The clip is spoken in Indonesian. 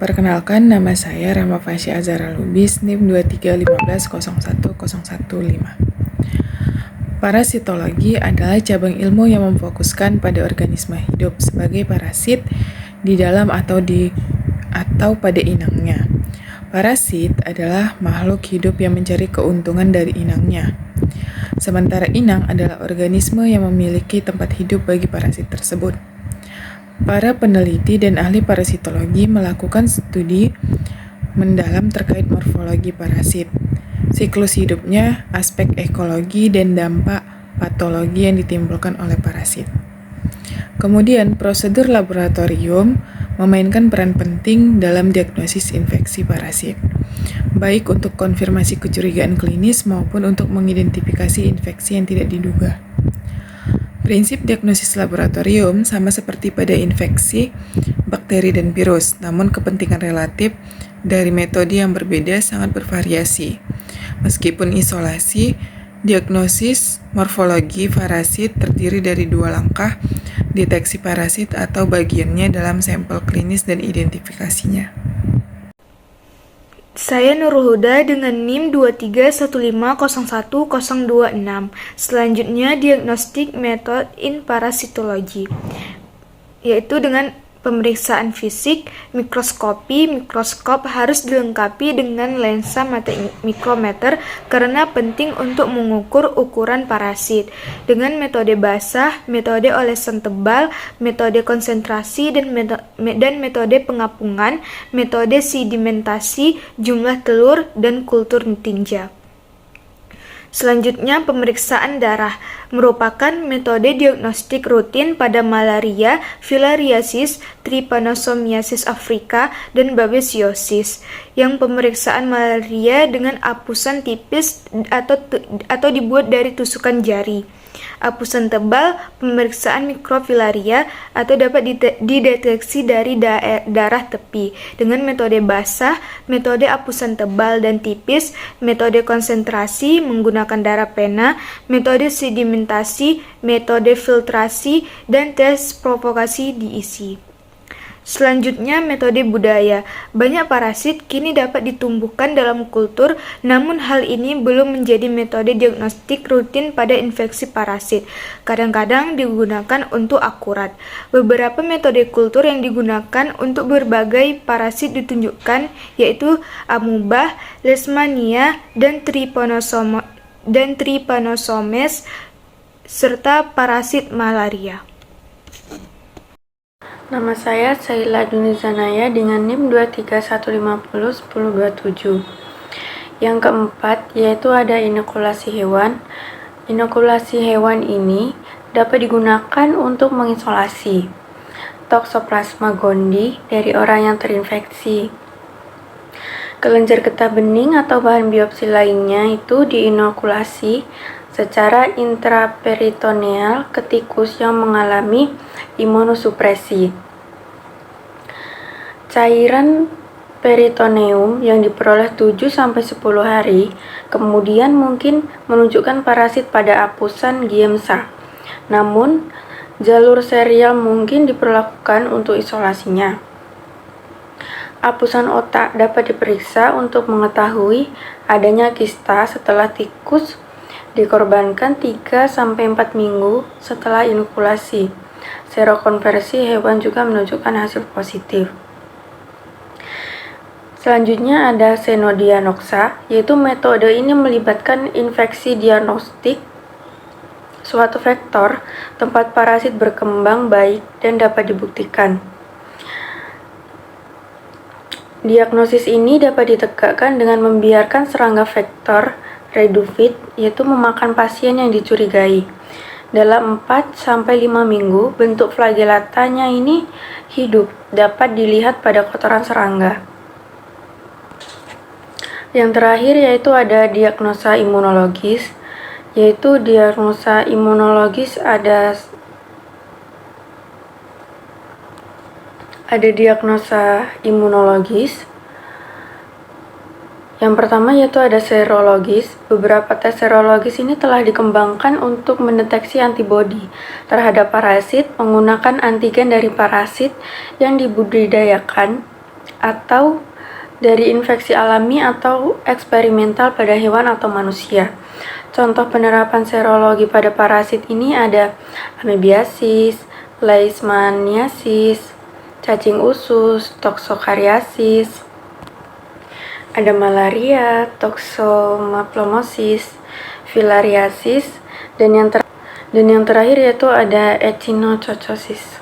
Perkenalkan, nama saya Rahma Fasya Azhara Lubis, NIM 2315010115. Parasitologi adalah cabang ilmu yang memfokuskan pada organisme hidup sebagai parasit di dalam atau pada inangnya. Parasit adalah makhluk hidup yang mencari keuntungan dari inangnya. Sementara inang adalah organisme yang memiliki tempat hidup bagi parasit tersebut. Para peneliti dan ahli parasitologi melakukan studi mendalam terkait morfologi parasit, siklus hidupnya, aspek ekologi, dan dampak patologi yang ditimbulkan oleh parasit. Kemudian, prosedur laboratorium memainkan peran penting dalam diagnosis infeksi parasit, baik untuk konfirmasi kecurigaan klinis maupun untuk mengidentifikasi infeksi yang tidak diduga. Prinsip diagnosis laboratorium sama seperti pada infeksi, bakteri, dan virus, namun kepentingan relatif dari metode yang berbeda sangat bervariasi. Meskipun isolasi, diagnosis morfologi parasit terdiri dari 2 langkah, deteksi parasit atau bagiannya dalam sampel klinis dan identifikasinya. Saya Nurul Huda dengan NIM 2315011026. Selanjutnya diagnostik method in parasitology, yaitu dengan pemeriksaan fisik, mikroskop harus dilengkapi dengan lensa mata mikrometer karena penting untuk mengukur ukuran parasit. Dengan metode basah, metode olesan tebal, metode konsentrasi, dan metode pengapungan, metode sedimentasi, jumlah telur, dan kultur tinja. Selanjutnya, pemeriksaan darah merupakan metode diagnostik rutin pada malaria, filariasis, trypanosomiasis afrika, dan babesiosis. Yang pemeriksaan malaria dengan apusan tipis atau dibuat dari tusukan jari. Apusan tebal, pemeriksaan mikrofilaria atau dapat dideteksi dari darah tepi dengan metode basah, metode apusan tebal dan tipis, metode konsentrasi menggunakan darah pena, metode sedimentasi, metode filtrasi, dan tes provokasi diisi. Selanjutnya, metode budaya. Banyak parasit kini dapat ditumbuhkan dalam kultur, namun hal ini belum menjadi metode diagnostik rutin pada infeksi parasit. Kadang-kadang digunakan untuk akurat. Beberapa metode kultur yang digunakan untuk berbagai parasit ditunjukkan, yaitu amuba, leishmania, dan trypanosomes, serta parasit malaria. Nama saya Saila Dunizanaya dengan NIM 2315011027. Yang keempat yaitu ada inokulasi hewan. Inokulasi hewan ini dapat digunakan untuk mengisolasi Toxoplasma gondii dari orang yang terinfeksi. Kelenjar getah bening atau bahan biopsi lainnya itu diinokulasi secara intraperitoneal ke tikus yang mengalami imunosupresi. Cairan peritoneum yang diperoleh 7-10 hari kemudian mungkin menunjukkan parasit pada apusan Giemsa. Namun, jalur serial mungkin diperlakukan untuk isolasinya. Apusan otak dapat diperiksa untuk mengetahui adanya kista setelah tikus dikorbankan 3-4 minggu setelah inokulasi. Serokonversi hewan juga menunjukkan hasil positif. Selanjutnya ada Xenodianoxa, yaitu metode ini melibatkan infeksi diagnostik suatu vektor tempat parasit berkembang baik dan dapat dibuktikan. Diagnosis ini dapat ditegakkan dengan membiarkan serangga vektor redufit, yaitu memakan pasien yang dicurigai. Dalam 4-5 minggu, bentuk flagelatanya ini hidup, dapat dilihat pada kotoran serangga. Yang terakhir yaitu ada diagnosa imunologis, ada diagnosa imunologis. Yang pertama yaitu ada serologis. Beberapa tes serologis ini telah dikembangkan untuk mendeteksi antibodi terhadap parasit menggunakan antigen dari parasit yang dibudidayakan atau dari infeksi alami atau eksperimental pada hewan atau manusia. Contoh penerapan serologi pada parasit ini ada amebiasis, leishmaniasis, cacing usus, toxocariasis, ada malaria, toxoplasmosis, filariasis, dan yang terakhir yaitu ada echinococcus.